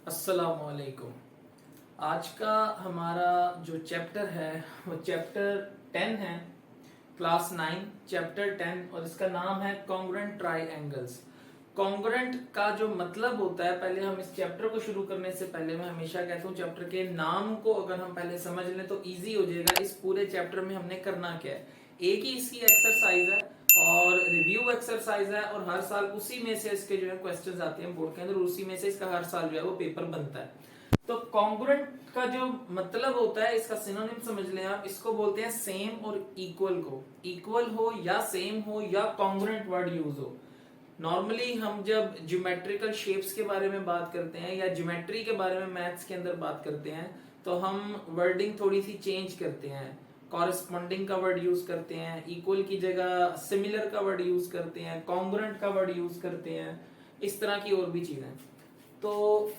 अस्सलामुअलैकुम। आज का हमारा जो चैप्टर है वो चैप्टर 10 है, क्लास 9 चैप्टर 10, और इसका नाम है कॉन्ग्रुएंट ट्राइएंगल्स। कॉन्ग्रुएंट का जो मतलब होता है, पहले हम इस चैप्टर को शुरू करने से पहले मैं हमेशा कहता हूँ चैप्टर के नाम को अगर हम पहले समझ लें तो इजी हो जाएगा इस पूरे चैप्टर में हमने करना क्या है। एक ही इसकी एक्सरसाइज है और रिव्यू एक्सरसाइज है, और हर साल उसी में से इसके जो है क्वेश्चंस आते हैं बोर्ड के अंदर, उसी में से इसका हर साल जो है वो पेपर बनता है। तो कॉन्ग्रुएंट का जो मतलब होता है, इसका सिनोनिम समझ लें आप, इसको बोलते हैं सेम और इक्वल को। इक्वल हो या सेम हो या कॉन्ग्रुएंट वर्ड यूज हो। नॉर्मली हम जब ज्योमेट्रिकल शेप्स के बारे में बात करते हैं या ज्योमेट्री के बारे में मैथ्स के अंदर बात करते हैं तो हम वर्डिंग थोड़ी सी चेंज करते हैं। कॉरेस्पॉन्डिंग का वर्ड यूज करते हैं, इक्वल की जगह सिमिलर का वर्ड यूज करते हैं, कॉन्ग्रुएंट का वर्ड यूज करते हैं, इस तरह की और भी चीजें। तो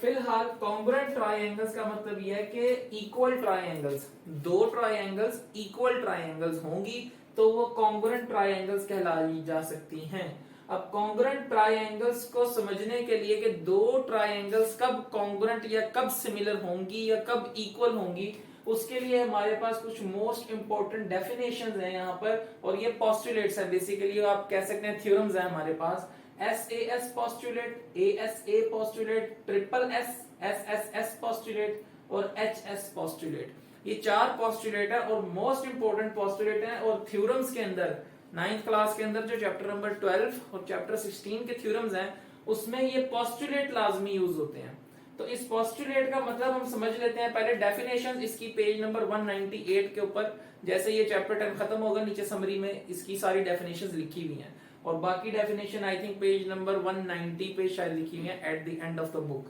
फिलहाल कॉन्ग्रुएंट ट्राइएंगल्स का मतलब यह है कि इक्वल ट्राइएंगल्स, दो ट्राइएंगल्स इक्वल ट्राइएंगल्स होंगी तो वो कॉन्ग्रुएंट ट्राइएंगल्स कहलाई जा सकती हैं। अब कॉन्ग्रुएंट ट्राइएंगल्स को समझने के लिए कि दो ट्राइएंगल्स कब कॉन्ग्रुएंट या कब सिमिलर होंगी या कब इक्वल होंगी, उसके लिए हमारे पास कुछ मोस्ट इंपॉर्टेंट डेफिनेशंस हैं यहाँ पर, और ये पोस्टुलेट्स है बेसिकली, आप कह सकते हैं थ्योरम्स है हमारे पास। SAS postulate, ASA postulate, triple SSS postulate और HS पोस्टुलेट, ये चार पोस्टुलेट है और मोस्ट इंपोर्टेंट पोस्टुलेट है। और थ्योरम्स के अंदर 9th क्लास के अंदर जो चैप्टर नंबर 12 और चैप्टर 16 के थ्योरम्स हैं उसमें ये पोस्टुलेट लाजमी यूज होते हैं। तो इस पोस्टुलेट का मतलब हम समझ लेते हैं पहले डेफिनेशन इसकी पेज नंबर 198 के ऊपर। जैसे ये चैप्टर 10 खत्म होगा नीचे समरी में इसकी सारी डेफिनेशंस लिखी हुई हैं, और बाकी definition I think page number 190 पे शायद लिखी हुई है at the end of the book.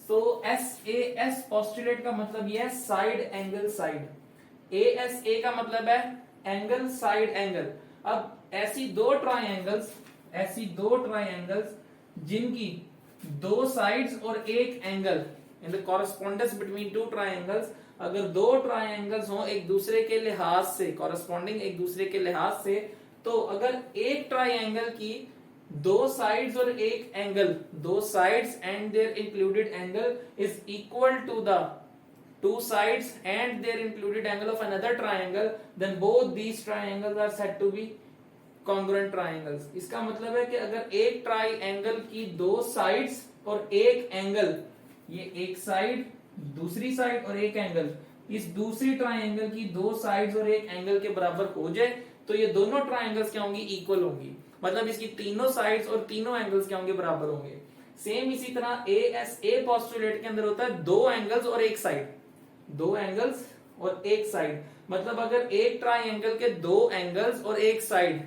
So SAS postulate का मतलब ये है साइड एंगल साइड, ASA का मतलब है एंगल साइड एंगल। अब ऐसी दो ट्राइएंगल्स जिनकी दो साइड्स और एक angle, in the correspondence between two triangles, अगर दो ट्राइएंगल्स हो एक दूसरे के लिहाज से, कॉरेस्पॉन्डिंग एक दूसरे के लिहाज से, तो अगर एक ट्राइएंगल की दो साइड्स और एक एंगल, दो sides and their included angle is equal to the two sides and their included angle of another triangle, then both these triangles are said to be congruent triangles। इसका मतलब है कि अगर एक ट्राइएंगल की दो साइड्स और एक एंगल, ये एक साइड दूसरी साइड और एक एंगल, इस दूसरी ट्राइएंगल की दो साइड्स और एक एंगल के बराबर हो जाए तो ये दोनों ट्राइएंगल्स क्या होंगी, इक्वल होंगी। मतलब इसकी तीनों साइड्स और तीनों एंगल्स क्या होंगे, बराबर होंगे। सेम इसी तरह ASA पोस्टुलेट के अंदर होता है दो एंगल्स और एक साइड, दो एंगल्स और एक साइड। मतलब अगर एक ट्राइएंगल के दो एंगल्स और एक साइड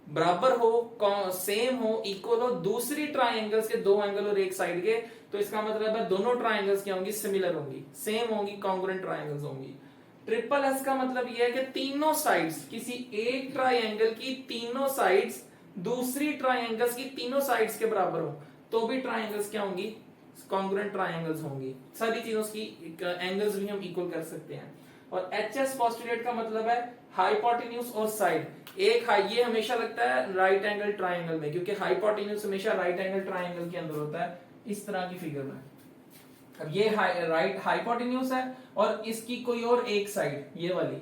बराबर हो, सेम हो, इक्वल हो दूसरी ट्राइएंगल्स के दो एंगल और एक साइड के, तो इसका मतलब है दोनों ट्राइएंगल्स क्या होंगी, सिमिलर होंगी, सेम होंगी, कॉन्ग्रुएंट ट्राइएंगल्स होंगी। ट्रिपल एस का मतलब यह है कि तीनों साइड्स, किसी एक ट्राइएंगल की तीनों साइड्स दूसरी ट्राइएंगल्स की तीनों साइड्स के बराबर हो तो भी ट्राइएंगल्स क्या होंगी, कॉन्ग्रुएंट ट्राइएंगल्स होंगी। सारी चीजों की एंगल्स भी हम इक्वल कर सकते हैं। और HS पोस्टुलेट का मतलब है हाइपोटेन्यूज और साइड। एक ये हमेशा लगता है राइट एंगल ट्राइंगल में, क्योंकि हाइपोटेन्यूज हमेशा राइट एंगल ट्राइंगल के अंदर होता है, इस तरह की फिगर में। अब ये राइट हाइपोटेन्यूज है और इसकी कोई और एक साइड, ये वाली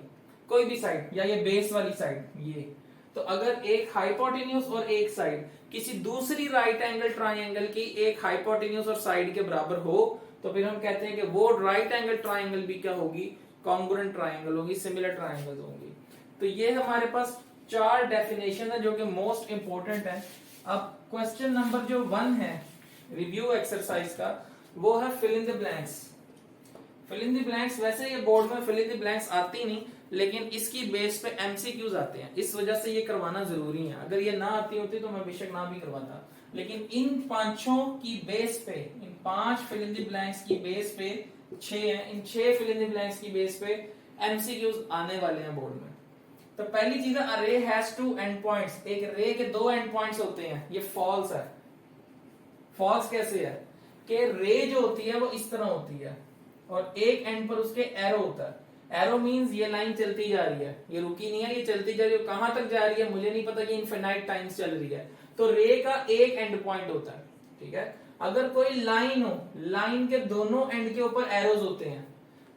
कोई भी साइड या ये बेस वाली साइड, ये तो अगर एक हाइपोटेन्यूज और एक साइड किसी दूसरी राइट एंगल ट्राइंगल की एक हाइपोटेन्यूज और साइड के बराबर हो तो फिर हम कहते हैं कि वो राइट एंगल ट्राइंगल भी क्या होगी, कॉन्ग्रुएंट ट्राइंगल होगी, सिमिलर ट्राइंगल होंगी। तो ये हमारे पास चार डेफिनेशन है जो कि मोस्ट इंपोर्टेंट है। अब क्वेश्चन नंबर जो 1 है रिव्यू एक्सरसाइज का, वो है fill in the blanks. Fill in the blanks, वैसे ये बोर्ड में फिल इन द ब्लैंक्स आती नहीं, लेकिन इसकी बेस पे MCQs आते हैं, इस वजह से ये करवाना जरूरी है। अगर ये ना आती होती तो मैं बेशक ना भी करवाता, लेकिन इन पांचों की बेस पे, इन 5 फिल इन द ब्लैंक्स की बेस पे 6 है, इन 6 फिल इन द ब्लैंक्स की बेस पे MCQs आने वाले हैं बोर्ड में। तो पहली चीज है अरे हैज टू एंड पॉइंट्स। एक रे के दो एंड पॉइंट्स होते हैं, ये फॉल्स है। फॉल्स कैसे है कि रे जो होती है वो इस तरह होती है, और एक एंड पर उसके एरो होता है। एरो मींस ये लाइन चलती जा रही है, ये रुकी नहीं है, ये चलती जा रही है। कहां तक जा रही है मुझे नहीं पता, ये इनफिनाइट टाइम्स चल रही है। तो रे का एक एंड पॉइंट होता है, ठीक है। अगर कोई लाइन हो, लाइन के दोनों एंड के ऊपर एरोज होते हैं,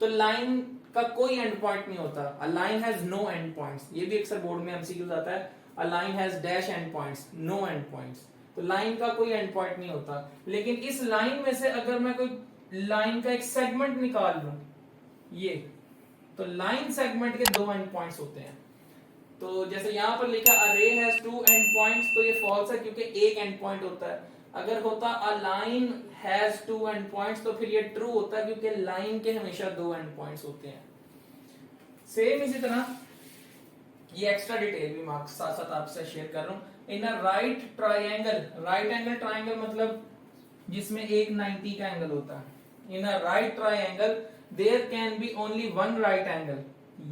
तो लाइन का कोई एंड पॉइंट नहीं होता। A line has no end points, ये भी अक्सर बोर्ड में एमसीक्यूज आता है। A line has dash end points, no end points. तो लाइन का कोई एंड पॉइंट नहीं होता। लेकिन इस लाइन में से अगर मैं कोई लाइन का एक सेगमेंट निकाल लूं, ये, तो लाइन सेगमेंट के दो एंड पॉइंट्स होते हैं। तो जैसे यहां पर लिखा अ रे हैज टू एंड पॉइंट्स, तो ये फॉल्स है क्योंकि एक एंड पॉइंट होता है। अगर होता a line has two end points, तो फिर ये ट्रू होता है क्योंकि लाइन के हमेशा दो एंड पॉइंट्स होते हैं। सेम इसी तरह ये एक्स्ट्रा डिटेल भी मार्क्स साथ साथ आपसे शेयर कर रहा हूं। In a right triangle, right angle triangle मतलब जिसमें एक 90 का एंगल होता है। In a right triangle there can be only one right angle,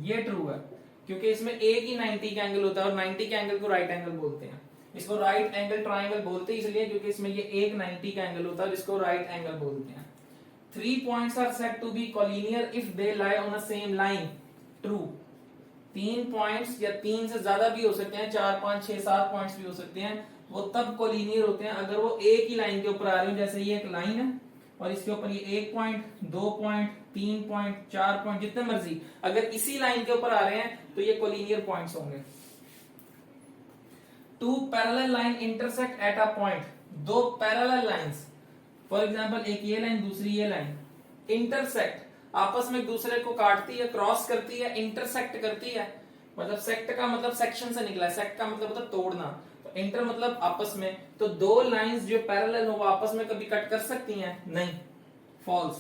ये ट्रू है क्योंकि इसमें एक ही 90 का एंगल होता है और 90 के एंगल को राइट एंगल बोलते हैं। इसको राइट एंगल ट्राइंगल बोलते हैं इसलिए क्योंकि इसमें ये एक 90 का एंगल होता है जिसको राइट एंगल बोलते हैं। 3 points are said to be collinear if they lie on the same line, true। 3 points या 3 से ज्यादा भी हो सकते हैं, 4 5 6 7 पॉइंट्स भी हो सकते हैं, वो तब कोलिनियर होते हैं अगर वो एक ही लाइन के ऊपर आ रहे हो। जैसे ये एक लाइन है और इसके ऊपर ये 1 पॉइंट 2 पॉइंट 3 पॉइंट 4 पॉइंट जितने मर्जी अगर इसी लाइन के ऊपर आ रहे हैं तो ये कोलिनियर पॉइंट्स होंगे। 2 parallel line intersect at a point, दो पैरेलल लाइंस, फॉर एग्जांपल एक ये लाइन दूसरी ये लाइन, इंटरसेक्ट आपस में एक दूसरे को काटती है, क्रॉस करती है, इंटरसेक्ट करती है। मतलब सेक्ट का मतलब सेक्शन से निकला है, सेक्ट का मतलब होता है तोड़ना, तो इंटर मतलब आपस में। तो दो लाइंस जो पैरेलल हो वो आपस में कभी कट कर सकती हैं? नहीं, false.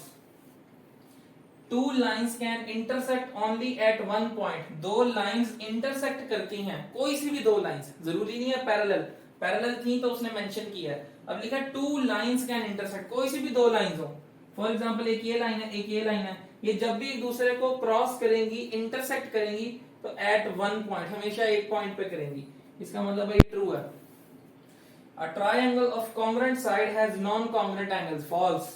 2 lines can intersect only at one point, दो लाइंस इंटरसेक्ट करती हैं, कोई सी भी दो लाइंस, जरूरी नहीं है पैरेलल, पैरेलल थी तो उसने मेंशन किया है। अब लिखा 2 लाइंस कैन इंटरसेक्ट, कोई सी भी दो लाइंस हो, फॉर एग्जांपल एक ये लाइन है एक ये लाइन है, ये जब भी एक दूसरे को क्रॉस करेंगी इंटरसेक्ट करेंगी तो एट वन पॉइंट, हमेशा एक पॉइंट पे करेंगी। इसका मतलब है ट्रू है। A triangle of congruent side has non congruent angles, false.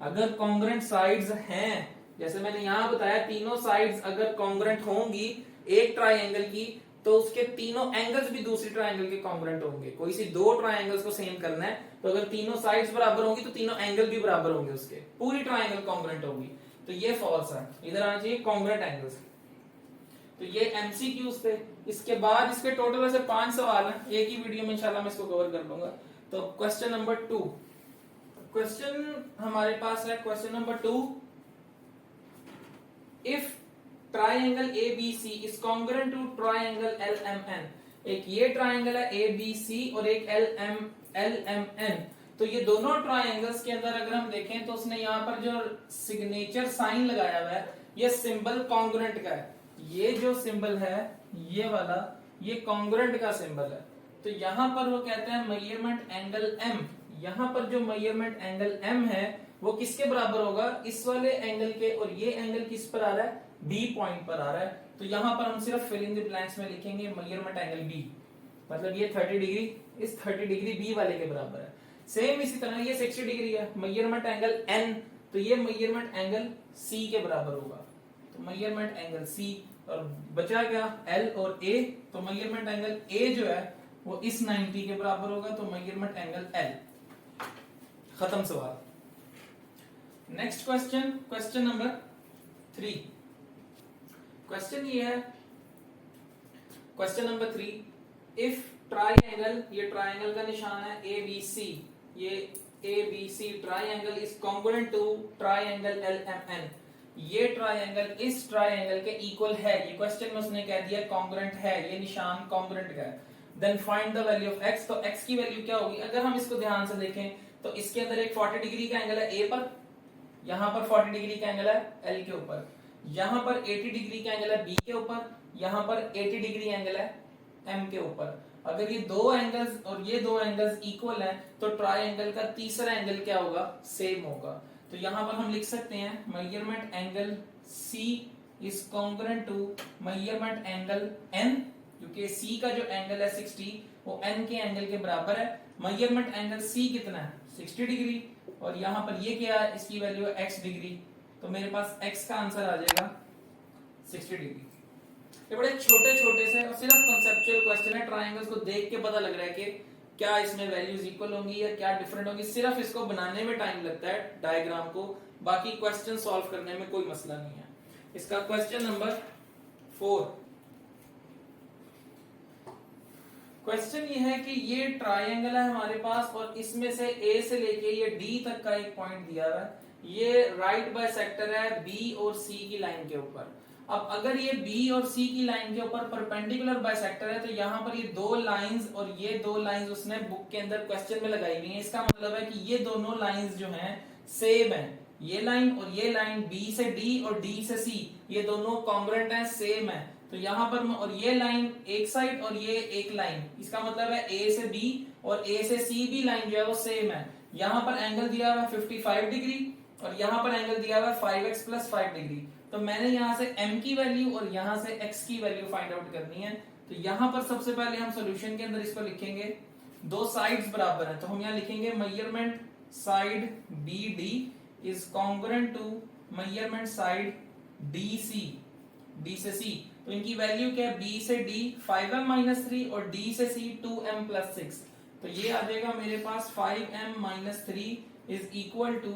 अगर कॉन्ग्रुएंट साइड्स हैं, जैसे मैंने यहां बताया तीनों साइड्स अगर कॉन्ग्रुएंट होंगी एक ट्रायंगल की, तो उसके तीनों एंगल्स भी दूसरी ट्रायंगल के कॉन्ग्रुएंट होंगे। कोई सी दो ट्रायंगल्स को सेम करना है तो अगर तीनों साइड्स बराबर होंगी तो तीनों एंगल भी बराबर होंगे, उसके पूरी ट्रायंगल कॉन्ग्रुएंट होगी। तो ये फॉल्स है, इधर आना चाहिए कॉन्ग्रुएंट एंगल्स। तो ये एमसीक्यूज थे। इसके बाद इसके टोटल वैसे 5 सवाल हैं, एक ही वीडियो में इंशाल्लाह मैं इसको कवर कर लूंगा। तो क्वेश्चन नंबर 2, क्वेश्चन हमारे पास है question number 2, if triangle ABC is congruent to triangle LMN, एक ये ट्राइंगल है ABC और एक LMN, तो ये दोनों ट्राइंगल्स के अंदर अगर हम देखें तो उसने यहाँ पर जो सिग्नेचर साइन लगाया हुआ है ये सिंबल कॉन्ग्रुएंट का है। ये जो सिंबल है ये वाला, ये कॉन्ग्रुएंट का सिंबल है। तो यहाँ पर वो कहते हैं मेजरमेंट एंगल M, यहाँ पर जो मेजरमेंट एंगल M है वो किसके बराबर होगा? इस वाले एंगल के, और ये एंगल किस पर आ रहा है? B पॉइंट पर आ रहा है। तो यहाँ पर हम सिर्फ फिल इन द ब्लैंक्स में लिखेंगे मेजरमेंट एंगल B, मतलब ये 30 डिग्री इस 30 डिग्री B वाले के बराबर है। सेम इसी तरह ये 60 डिग्री है, मेजरमेंट एंगल N, तो ये मेजरमेंट एंगल C के बराबर होगा। तो मेजरमेंट एंगल C, और बचा क्या? L और A, तो मेजरमेंट एंगल A जो है वो इस 90 के बराबर होगा, तो मेजरमेंट एंगल L। खत्म सवाल। Next question, question number 3। Question ये है, क्वेश्चन नंबर 3, इफ ट्राइंगल, ये ट्राइंगल का निशान है ABC, ये ABC triangle is congruent to triangle LMN, ये ट्राइंगल इस ट्राइंगल के इक्वल है। ये क्वेश्चन में उसने कह दिया कॉन्ग्रुएंट है, ये निशान कॉन्ग्रुएंट का है। Then find the value of x, तो x की वैल्यू क्या होगी? अगर हम इसको ध्यान से देखें तो इसके अंदर एक 40 डिग्री का एंगल है A पर, यहां पर 40 डिग्री का एंगल है L के ऊपर, यहां पर 80 डिग्री का एंगल है B के ऊपर, यहां पर 80 डिग्री एंगल है M के ऊपर। अगर ये दो एंगल्स और ये दो एंगल्स इक्वल हैं तो ट्राइंगल का तीसरा एंगल क्या होगा? सेम होगा। तो यहां पर हम लिख सकते हैं measurement angle C is congruent to measurement angle N, क्योंकि C का जो एंगल है 60 वो N के एंगल के बराबर है। मेजरमेंट एंगल C कितना है? 60 डिग्री, और यहाँ पर ये क्या है? इसकी वैल्यू है x डिग्री। तो मेरे पास x का आंसर आ जाएगा 60 डिग्री। ये बड़े छोटे छोटे से और सिर्फ कॉन्सेप्चुअल क्वेश्चन है, ट्रायंगल्स को देख के पता लग रहा है कि क्या इसमें वैल्यूज इक्वल होंगी या क्या डिफरेंट होंगी, सिर्फ इसको बनाने में टाइम लगता है डायग्राम को, बाकी क्वेश्चन सॉल्व करने में कोई मसला नहीं है। इसका क्वेश्चन नंबर 4, क्वेश्चन ये है कि ये ट्रायंगल है हमारे पास और इसमें से A से लेके ये D तक का एक पॉइंट दिया हुआ है, ये राइट बाइसेक्टर है B और C की लाइन के ऊपर। अब अगर ये B और C की लाइन के ऊपर परपेंडिकुलर बाइसेक्टर है तो यहाँ पर ये दो लाइंस और ये दो लाइंस उसने बुक के अंदर क्वेश्चन में लगाई हुई है। इसका मतलब है कि ये दोनों लाइंस जो हैं सेम है, ये लाइन और ये लाइन B से D और D से C ये दोनों कॉन्ग्रुएंट हैं, सेम है। तो यहाँ पर और ये लाइन एक साइड और ये एक लाइन, इसका मतलब है A से B और A से C भी लाइन जो है वो सेम है। यहाँ पर एंगल दिया हुआ है 55 डिग्री और यहाँ पर एंगल दिया हुआ है 5x + 5 डिग्री। तो मैंने यहाँ से m की वैल्यू और यहाँ से x की वैल्यू फाइंड आउट करनी है। तो यहाँ पर सबसे पहले हम सॉल्यूशन के अंदर इसको लिखेंगे, दो साइड्स बराबर हैं तो हम यहाँ लिखेंगे measurement side BD is congruent to measurement side DC, D से C। तो इनकी वैल्यू क्या है, B से D 5m - 3 और D से C 2m + 6। तो ये आ जाएगा मेरे पास 5m - 3 is equal to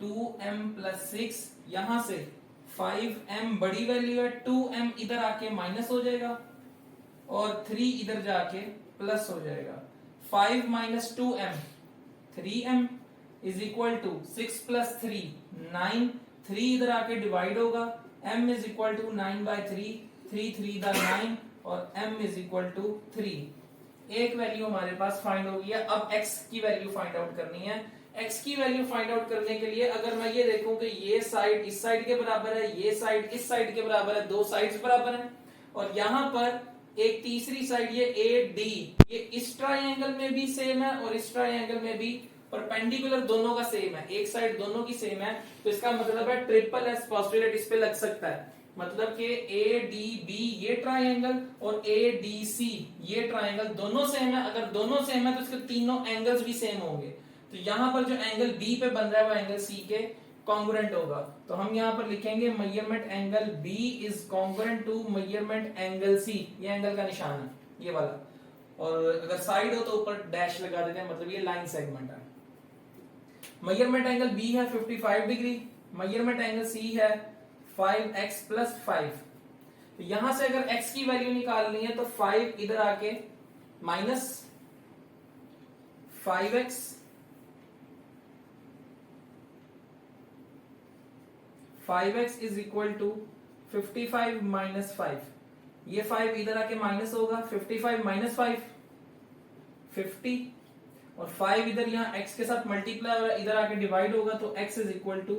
2m + 6। यहां से 5m बड़ी वैल्यू है, 2m इधर आके माइनस हो जाएगा और 3 इधर जाके प्लस हो जाएगा। 5 - 2m 3m is equal to 6 + 3 9, 3 इधर आके डिवाइड होगा, m इज इक्वल टू 9/3, 3 3 दा 9 और m इज इक्वल टू 3। एक वैल्यू हमारे पास फाइंड हो गई है। अब x की वैल्यू फाइंड आउट करनी है। x की वैल्यू फाइंड आउट करने के लिए अगर मैं ये देखूं कि ये साइड इस साइड के बराबर है, ये साइड इस साइड के बराबर है, दो साइड्स बराबर हैं और यहाँ पर एक तीसरी साइड ये AD ये इस ट्रायंगल में भी सेम है और इस ट्रायंगल में भी परपेंडिकुलर दोनों का सेम है, एक साइड दोनों की सेम है। तो इसका मतलब है ट्रिपल एस पोस्टुलेट इस पे लग सकता है, मतलब कि ADB ये ट्रायंगल और ADC ये ट्रायंगल दोनों सेम है। अगर दोनों सेम है तो इसके तीनों एंगल्स भी सेम होंगे। तो यहाँ पर जो एंगल B पे बन रहा है वो एंगल C के कॉन्ग्रुएंट होगा। तो हम यहाँ पर लिखेंगे measurement angle B is congruent to measurement angle C। ये एंगल का निशान है ये वाला, और अगर साइड हो तो ऊपर डैश लगा देते हैं, मतलब ये लाइन सेगमेंट है। मेजरमेंट एंगल B है 55 डिग्री, मेजरमेंट एंगल C है 5x + 5। तो यहां से अगर x की वैल्यू निकालनी है तो 5 इधर आके minus 5x 5x is equal to 55 - 5। ये 5 इधर आके माइनस होगा, 55 - 5 50 और 5 इधर यहाँ x के साथ मल्टीप्लाई होगा, इधर आके डिवाइड होगा तो x इज इक्वल टू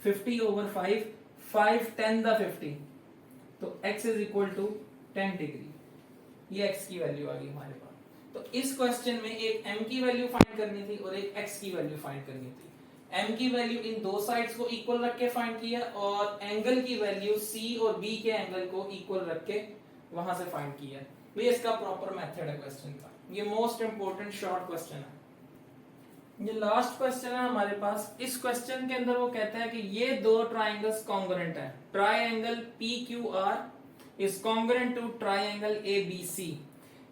50/5, 5 10 दा 50 तो x is equal to 10 degree. ये x की वैल्यू आ गई हमारे पास। तो इस क्वेश्चन में एक m की वैल्यू फाइंड करनी थी और एक x की वैल्यू फाइंड करनी थी। m की वैल्यू इन दो साइड्स को इक्वल रख के फाइंड किया और एंगल की वैल्यू c और b के एंगल को इक्वल रख के वहां से फाइंड किया। ये इसका प्रॉपर मेथड है क्वेश्चन का। ये मोस्ट इंपोर्टेंट शॉर्ट क्वेश्चन है। ये लास्ट क्वेश्चन है हमारे पास। इस क्वेश्चन के अंदर वो कहता है कि ये दो ट्राइंगल्स कॉन्ग्रुएंट हैं। Triangle PQR is congruent to triangle ABC।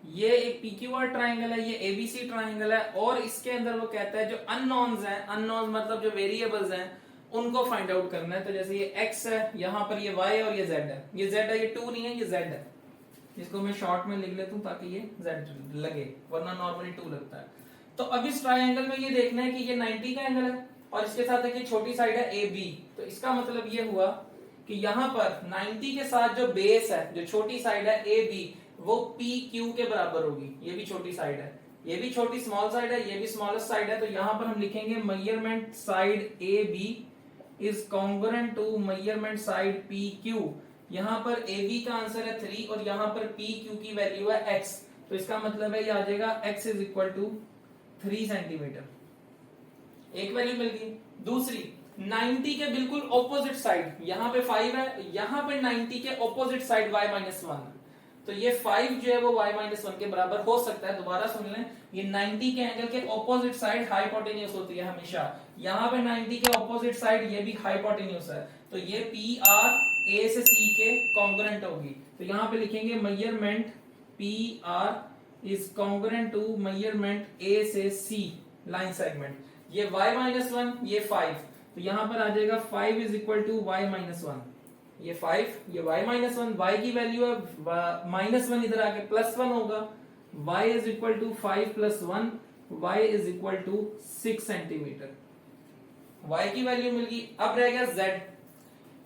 ये एक PQR ट्राइंगल है, ये ABC ट्राइंगल है और इसके अंदर वो कहता है जो अननोन्स हैं, अननोन्स मतलब जो वेरिएबल्स हैं उनको फाइंड आउट करना है। तो जैसे ये x है, यहाँ पर ये y और ये z है। ये z है, ये 2 नहीं है, ये z है। इसको मैं शॉर्ट में लिख लेता हूं ताकि ये z लगे, वरना नॉर्मली 2 लगता है। तो अब इस ट्रायंगल में ये देखना है कि ये 90 का एंगल है और इसके साथ एक छोटी साइड है AB। तो इसका मतलब ये हुआ कि यहाँ पर 90 के साथ जो बेस है, जो छोटी साइड है AB, वो PQ के बराबर होगी। ये भी छोटी साइड है, ये भी छोटी स्मॉल साइड है, ये भी स्मॉलेस्ट साइड है। तो यहाँ पर हम लिखेंगे measurement side AB is congruent to measurement side PQ। यहाँ पर AB का आंसर है 3 और यहाँ पर PQ की वैल्यू है x। तो इसका मतलब है ये आ जाएगा x is equal to 3 centimetre. एक वैल्यू मिल गई। दूसरी 90 के बिल्कुल ऑपोजिट साइड, यहाँ पे 5 है, यहाँ पे 90 के ऑपोजिट साइड y - 1। तो ये 5 जो है वो y - 1 के बराबर हो सकता है। दोबारा सुन लें, ये 90 के एंगल के ऑपोजिट साइड हाइपोटेन्यूस होती है हमेशा। यहाँ पे 90 के ऑपोजिट साइड ये भी हाइपोटेन्यूस है। तो ये पी आर ए से सी के कॉन्ग्रुएंट होगी। तो यहाँ पे लिखेंगे measurement P R is congruent to measurement A से सी लाइन सेगमेंट। ये y-1 ये 5, तो यहाँ पर आ जाएगा 5 इज इक्वल टू y-1। ये 5 ये y-1, y की वैल्यू है -1, इधर आके +1 होगा। y is equal to 5 + 1, y is equal to 6 centimetre. y की वैल्यू मिल गई। अब रह गया z,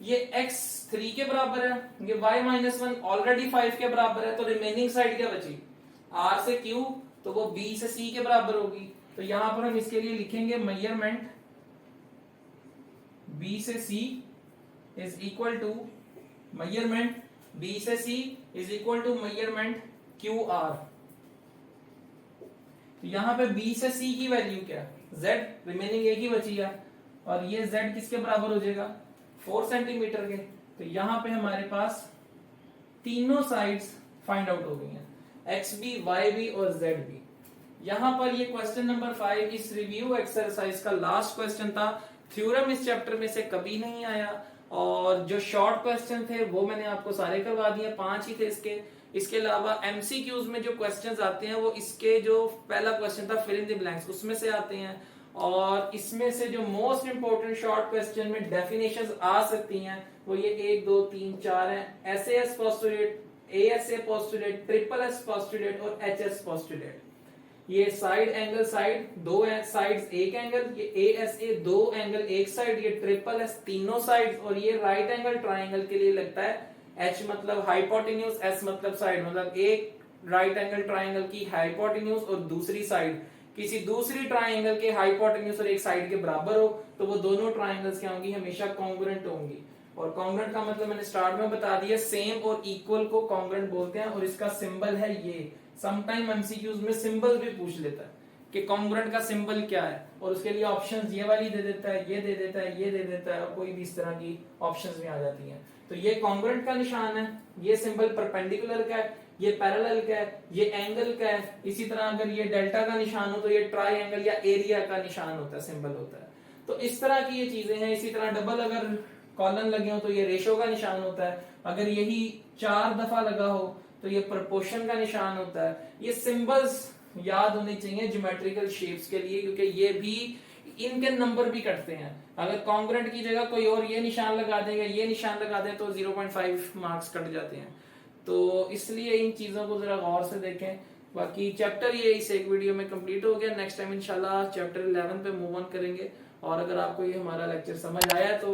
ये x 3 के बराबर है, ये y-1 ऑलरेडी 5 के बराबर है, तो रिमेनिंग साइड क्या बची r से q, तो वो b से c के बराबर होगी। तो यहां पर हम इसके लिए लिखेंगे मेजरमेंट b से c is equal to measurement b से c is equal to measurement QR। तो यहां पे b से c की वैल्यू क्या है, z, रिमेनिंग एक ही बची है, और ये z किसके बराबर हो जाएगा 4 सेंटीमीटर के। तो यहां पे हमारे पास तीनों साइड्स फाइंड आउट हो गई हैं, XB, YB और ZB। यहां पर ये क्वेश्चन नंबर 5 इस रिव्यू एक्सरसाइज का लास्ट क्वेश्चन था। थ्योरम इस चैप्टर में से कभी नहीं आया, और जो शॉर्ट क्वेश्चन थे वो मैंने आपको सारे करवा दिए, 5 ही थे इसके। इसके अलावा एमसीक्यूज में जो क्वेश्चंस आते हैं वो इसके जो पहला क्वेश्चन था फिल इन द ब्लैंक्स उसमें से आते हैं, और इसमें से जो मोस्ट इंपोर्टेंट शॉर्ट क्वेश्चन में डेफिनेशंस आ सकती हैं वो ये 1 2 3 4 हैं। SAS postulate, ASA postulate, triple S postulate और एचएस पोस्टुलेट। ये साइड एंगल साइड, दो साइड्स एक एंगल, ये एएसए 2 एंगल एक साइड, ये ट्रिपल एस तीनों साइड्स, और ये राइट एंगल ट्राइंगल के लिए लगता है एच मतलब हाइपोटेन्यूज, एस मतलब साइड, मतलब एक राइट एंगल ट्राइंगल की हाइपोटेन्यूज और दूसरी साइड किसी दूसरी ट्राइंगल के हाइपोटेन्यूज और एक साइड के बराबर हो, तो वो दोनों ट्राइंगल्स क्या होंगी, हमेशा कॉन्ग्रुएंट होंगी। और कॉन्ग्रुएंट का मतलब मैंने स्टार्ट में बता दिया, सेम और इक्वल को कॉन्ग्रुएंट बोलते हैं, और इसका सिंबल है ये। समटाइम एमसीक्यूज में सिंबल भी पूछ लेता है कि कॉन्ग्रुएंट का सिंबल क्या है, और उसके लिए ऑप्शंस ये वाली दे देता है, ये दे देता है, ये दे देता है, और कोई भी इस तरह की ऑप्शंस में आ जाती हैं। तो ये कॉन्ग्रुएंट का निशान है, ये सिंबल परपेंडिकुलर का है, ये पैरेलल का है, ये एंगल का है। इसी तरह अगर ये डेल्टा का निशान हो तो ये ट्राइंगल या एरिया का निशान होता है, सिंबल होता है। तो इस तरह की ये चीजें हैं। इसी तरह डबल अगर कॉलन लगे हो तो ये रेशो का निशान होता है, अगर यही 4 दफा लगा हो तो ये प्रपोर्शन का निशान होता है। ये सिंबल्स याद होने चाहिए ज्योमेट्रिकल शेप्स के लिए, क्योंकि ये भी इनके नंबर भी कटते हैं। अगर कॉन्ग्रुएंट की जगह कोई और ये निशान लगा देगा, ये निशान लगा दे, तो 0.5 मार्क्स कट जाते हैं। तो इसलिए इन चीजों को जरा गौर से देखें। बाकी चैप्टर ये इस एक वीडियो में कंप्लीट हो गया। नेक्स्ट टाइम इंशाल्लाह चैप्टर 11 पे मूव ऑन करेंगे। और अगर आपको ये हमारा लेक्चर समझ आया तो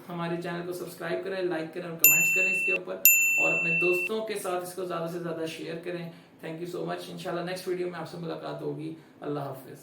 हमारे चैनल को सब्सक्राइब करें, लाइक करें और कमेंट्स करें इसके ऊपर, और अपने दोस्तों के साथ इसको ज्यादा से ज्यादा शेयर करें। Thank you so much. इंशाल्लाह नेक्स्ट वीडियो में आपसे मुलाकात होगी। अल्लाह हाफिज।